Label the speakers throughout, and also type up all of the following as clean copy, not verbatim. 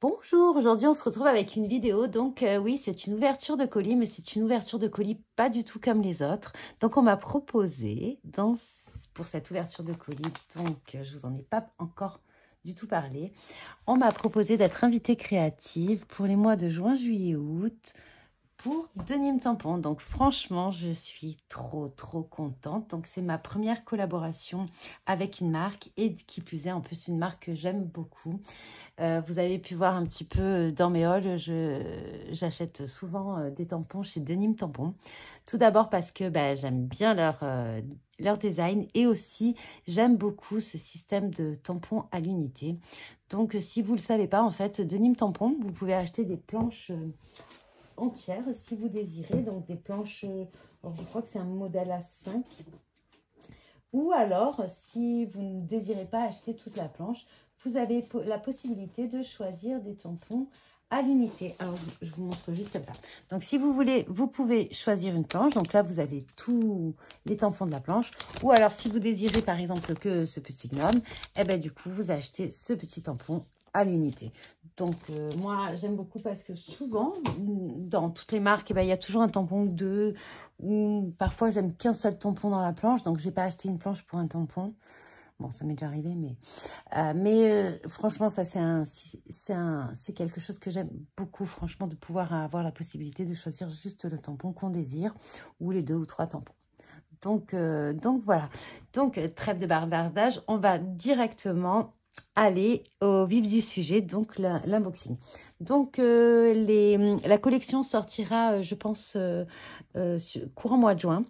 Speaker 1: Bonjour, aujourd'hui on se retrouve avec une vidéo, donc oui c'est une ouverture de colis, mais c'est une ouverture de colis pas du tout comme les autres. Donc on m'a proposé, pour cette ouverture de colis, donc je vous en ai pas encore du tout parlé, on m'a proposé d'être invitée créative pour les mois de juin, juillet, août, pour Denim Tampon. Donc franchement, je suis trop contente. Donc c'est ma première collaboration avec une marque et qui plus est en plus une marque que j'aime beaucoup. Vous avez pu voir un petit peu dans mes hauls, j'achète souvent des tampons chez Denim Tampon. Tout d'abord parce que j'aime bien leur design et aussi j'aime beaucoup ce système de tampons à l'unité. Donc si vous ne le savez pas, en fait, Denim Tampon, vous pouvez acheter des planches entières si vous désirez. Donc des planches, alors je crois que c'est un modèle A5. Ou alors, si vous ne désirez pas acheter toute la planche, vous avez la possibilité de choisir des tampons à l'unité. Alors, je vous montre juste comme ça. Donc, si vous voulez, vous pouvez choisir une planche. Donc là, vous avez tous les tampons de la planche. Ou alors, si vous désirez, par exemple, que ce petit gnome, eh bien, du coup, vous achetez ce petit tampon à l'unité. Donc, moi, j'aime beaucoup parce que souvent, dans toutes les marques, il y a toujours un tampon ou deux. Ou parfois, j'aime qu'un seul tampon dans la planche. Donc, je n'ai pas acheté une planche pour un tampon. Bon, ça m'est déjà arrivé, mais franchement, ça, c'est quelque chose que j'aime beaucoup, franchement, de pouvoir avoir la possibilité de choisir juste le tampon qu'on désire ou les 2 ou 3 tampons. Donc voilà. Donc, trêve de bavardage, on va directement aller au vif du sujet, donc l'unboxing. Donc, la collection sortira, je pense, courant mois de juin.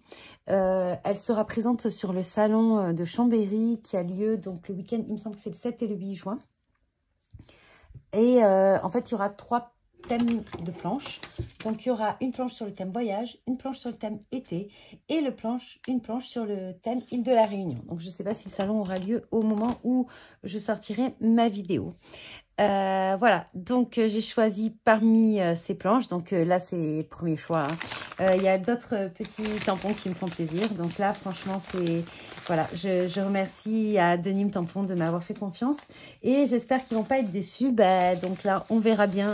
Speaker 1: Elle sera présente sur le salon de Chambéry qui a lieu donc le week-end, il me semble que c'est le 7 et le 8 juin. Et en fait, il y aura 3 thèmes de planches. Donc, il y aura une planche sur le thème voyage, une planche sur le thème été et une planche sur le thème île de la Réunion. Donc, je ne sais pas si le salon aura lieu au moment où je sortirai ma vidéo. Voilà, donc j'ai choisi parmi ces planches, donc là c'est le premier choix, hein. Il y a d'autres petits tampons qui me font plaisir, donc là franchement c'est, voilà, je remercie à Denim Tampon de m'avoir fait confiance et j'espère qu'ils vont pas être déçus, donc là on verra bien,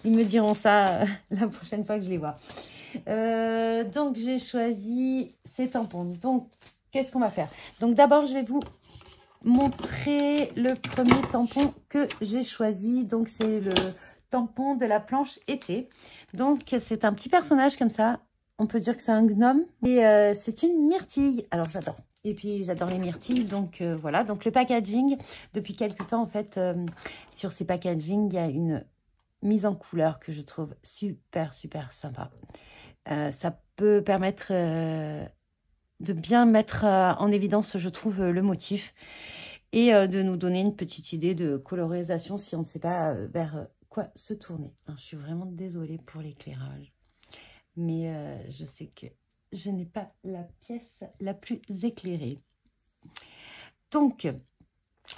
Speaker 1: ils me diront ça la prochaine fois que je les vois. Donc j'ai choisi ces tampons, donc qu'est-ce qu'on va faire? Donc d'abord je vais vous montrer le premier tampon que j'ai choisi. Donc, c'est le tampon de la planche été. Donc, c'est un petit personnage comme ça. On peut dire que c'est un gnome. Et c'est une myrtille. Alors, j'adore. Et puis, j'adore les myrtilles. Donc, voilà. Donc, le packaging, depuis quelques temps, en fait, sur ces packaging, il y a une mise en couleur que je trouve super sympa. Ça peut permettre de bien mettre en évidence, je trouve, le motif et de nous donner une petite idée de colorisation si on ne sait pas vers quoi se tourner. Alors, je suis vraiment désolée pour l'éclairage, mais je sais que je n'ai pas la pièce la plus éclairée. Donc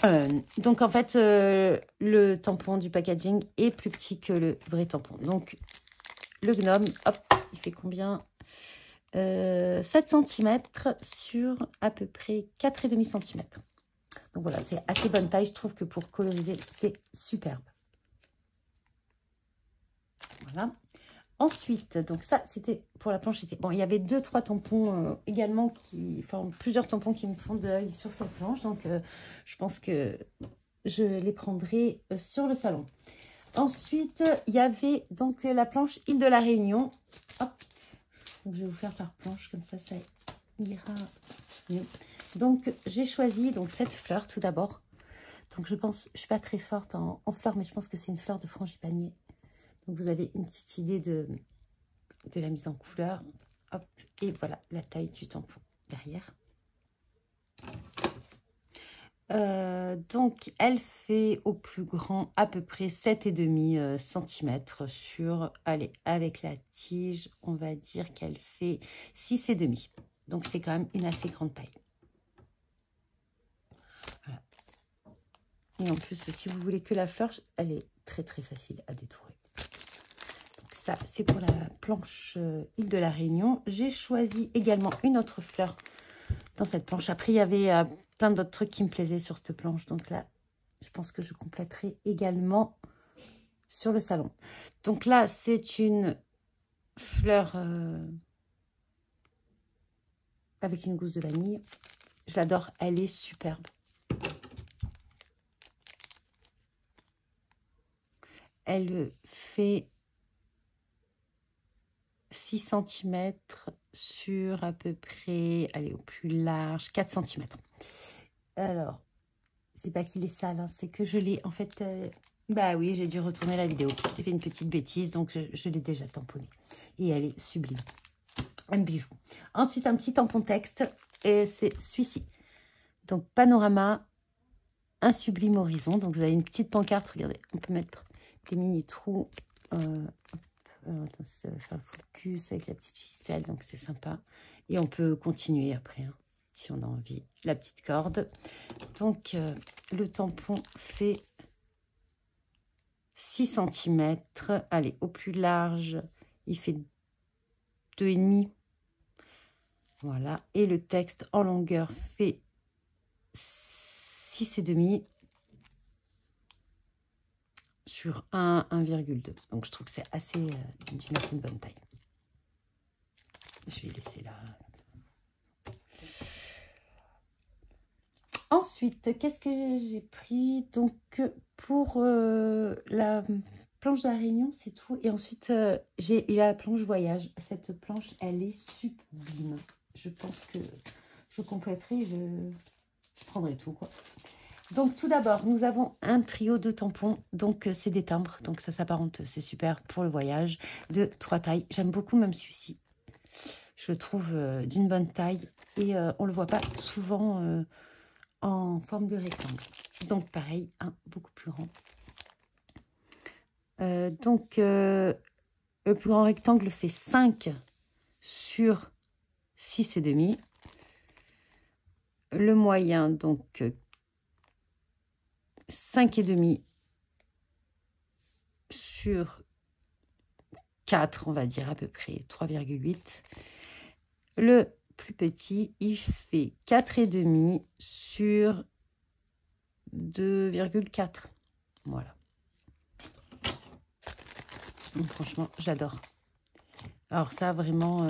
Speaker 1: en fait, le tampon du packaging est plus petit que le vrai tampon. Donc, le gnome, hop, il fait combien 7 cm sur à peu près 4,5 cm. Donc voilà, c'est assez bonne taille. Je trouve que pour coloriser, c'est superbe. Voilà. Ensuite, donc ça, c'était pour la planche été. Bon, il y avait 2-3 tampons également enfin plusieurs tampons qui me font de l'œil sur cette planche. Donc, je pense que je les prendrai sur le salon. Ensuite, il y avait donc la planche île de la Réunion. Hop. Donc, je vais vous faire par planche, comme ça ira mieux. Donc, j'ai choisi donc cette fleur tout d'abord. Donc, je pense, je ne suis pas très forte en fleurs, mais je pense que c'est une fleur de frangipanier. Donc, vous avez une petite idée de la mise en couleur. Hop, et voilà la taille du tampon derrière. Donc, elle fait au plus grand à peu près 7,5 cm sur, allez, avec la tige, on va dire qu'elle fait 6,5. Donc, c'est quand même une assez grande taille. Voilà. Et en plus, si vous voulez que la fleur, elle est très facile à détourer. Donc, ça, c'est pour la planche île de la Réunion. J'ai choisi également une autre fleur dans cette planche. Après, il y avait plein d'autres trucs qui me plaisaient sur cette planche. Donc là, je pense que je compléterai également sur le salon. Donc là, c'est une fleur avec une gousse de vanille. Je l'adore, elle est superbe. Elle fait 6 cm sur à peu près, allez, au plus large, 4 cm. Alors, c'est pas qu'il est sale, hein, c'est que je l'ai, en fait, bah oui, j'ai dû retourner la vidéo. J'ai fait une petite bêtise, donc je l'ai déjà tamponné. Et elle est sublime. Un bijou. Ensuite, un petit tampon texte, et c'est celui-ci. Donc, panorama, un sublime horizon. Donc, vous avez une petite pancarte, regardez, on peut mettre des mini trous. Ça va faire le focus avec la petite ficelle, donc c'est sympa. Et on peut continuer après, hein, si on a envie. La petite corde. Donc, le tampon fait 6 cm. Allez, au plus large, il fait 2,5. Voilà. Et le texte en longueur fait 6,5 sur 1,2. Donc, je trouve que c'est assez d'une assez bonne taille. Je vais laisser là. Ensuite, qu'est-ce que j'ai pris? Donc, pour la planche de la Réunion, c'est tout. Et ensuite, il y a la planche voyage. Cette planche, elle est sublime. Je pense que je compléterai, je prendrai tout, quoi. Donc, tout d'abord, nous avons un trio de tampons. Donc, c'est des timbres. Donc, ça s'apparente, c'est super pour le voyage, de 3 tailles. J'aime beaucoup même celui-ci. Je le trouve d'une bonne taille. Et on ne le voit pas souvent en forme de rectangle. Donc, pareil, un beaucoup plus grand. Le plus grand rectangle fait 5 sur 6,5. Le moyen, donc, 5,5 sur 4, on va dire à peu près 3,8. Le plus petit, il fait 4,5 sur 2,4. Voilà. Donc, franchement, j'adore. Alors ça, vraiment,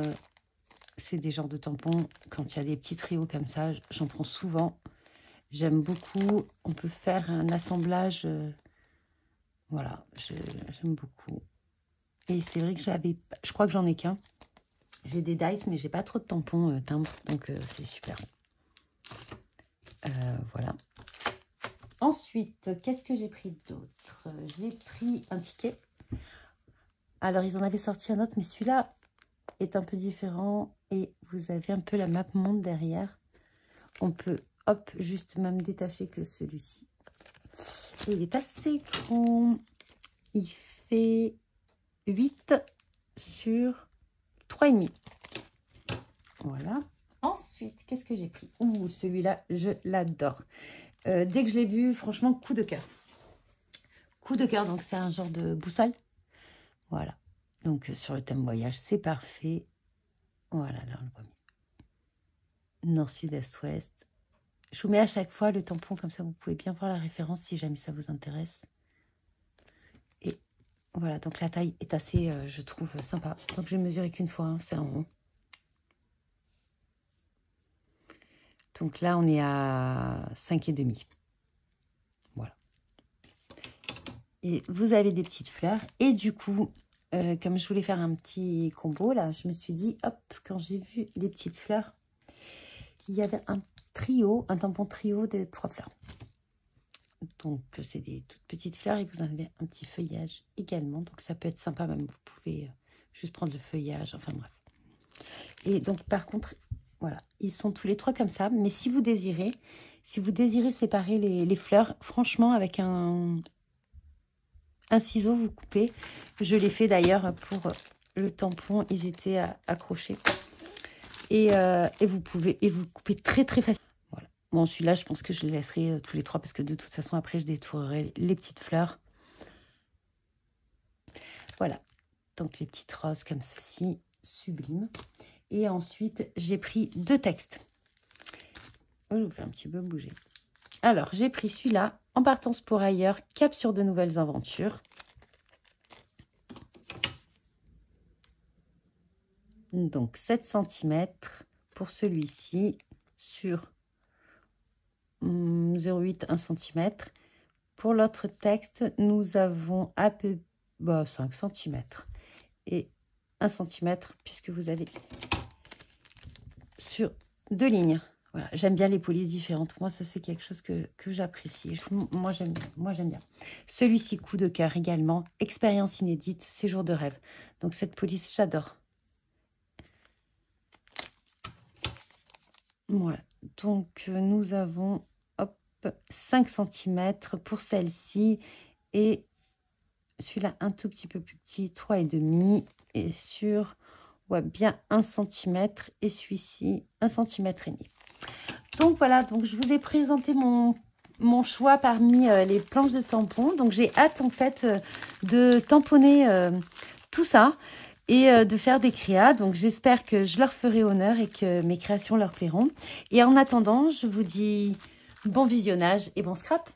Speaker 1: c'est des genres de tampons. Quand il y a des petits trios comme ça, j'en prends souvent. J'aime beaucoup. On peut faire un assemblage. Voilà, j'aime beaucoup. Et c'est vrai que je crois que j'en ai qu'un. J'ai des dice, mais j'ai pas trop de tampons timbres, donc c'est super. Voilà. Ensuite, qu'est-ce que j'ai pris d'autre? J'ai pris un ticket. Alors, ils en avaient sorti un autre, mais celui-là est un peu différent. Et vous avez un peu la map monde derrière. On peut, hop, juste même détacher que celui-ci. Et il est assez grand. Il fait 8 sur 3,5. Voilà. Ensuite, qu'est-ce que j'ai pris? Ouh, celui-là, je l'adore. Dès que je l'ai vu, franchement, coup de cœur. Coup de cœur, donc c'est un genre de boussole. Voilà. Donc, sur le thème voyage, c'est parfait. Voilà, là, on le voit mieux. Nord, sud, est, ouest. Je vous mets à chaque fois le tampon, comme ça, vous pouvez bien voir la référence si jamais ça vous intéresse. Et voilà, donc la taille est assez, je trouve, sympa. Donc, je vais mesurer qu'une fois, hein, c'est un rond. Donc là, on est à 5,5. Voilà. Et vous avez des petites fleurs. Et du coup, comme je voulais faire un petit combo, là, je me suis dit, hop, quand j'ai vu les petites fleurs, il y avait un trio, un tampon trio de 3 fleurs. Donc, c'est des toutes petites fleurs et vous en avez un petit feuillage également. Donc, ça peut être sympa même. Vous pouvez juste prendre le feuillage, enfin bref. Et donc, par contre, voilà, ils sont tous les 3 comme ça. Mais si vous désirez séparer les fleurs, franchement, avec un ciseau, vous coupez. Je l'ai fait d'ailleurs pour le tampon. Ils étaient accrochés. Et vous coupez très, très facilement. Voilà. Bon, celui-là, je pense que je le laisserai tous les 3 parce que de toute façon, après, je détourerai les petites fleurs. Voilà. Donc, les petites roses comme ceci, sublime. Et ensuite, j'ai pris 2 textes. Je vais vous faire un petit peu bouger. Alors, j'ai pris celui-là, En partance pour ailleurs, cap sur de nouvelles aventures. Donc 7 cm pour celui-ci sur 0,8 1 cm. Pour l'autre texte, nous avons à peu 5 cm et 1 cm puisque vous avez sur 2 lignes. Voilà, j'aime bien les polices différentes. Moi, ça, c'est quelque chose que j'apprécie. Moi, j'aime bien. Celui-ci, coup de cœur également. Expérience inédite, séjour de rêve. Donc, cette police, j'adore. Voilà. Donc, nous avons 5 cm pour celle-ci. Et celui-là, un tout petit peu plus petit, 3,5. Et sur bien 1 cm. Et celui-ci, 1,5 cm. Donc voilà, donc je vous ai présenté mon choix parmi les planches de tampons. Donc j'ai hâte en fait de tamponner tout ça et de faire des créas. Donc j'espère que je leur ferai honneur et que mes créations leur plairont. Et en attendant, je vous dis bon visionnage et bon scrap.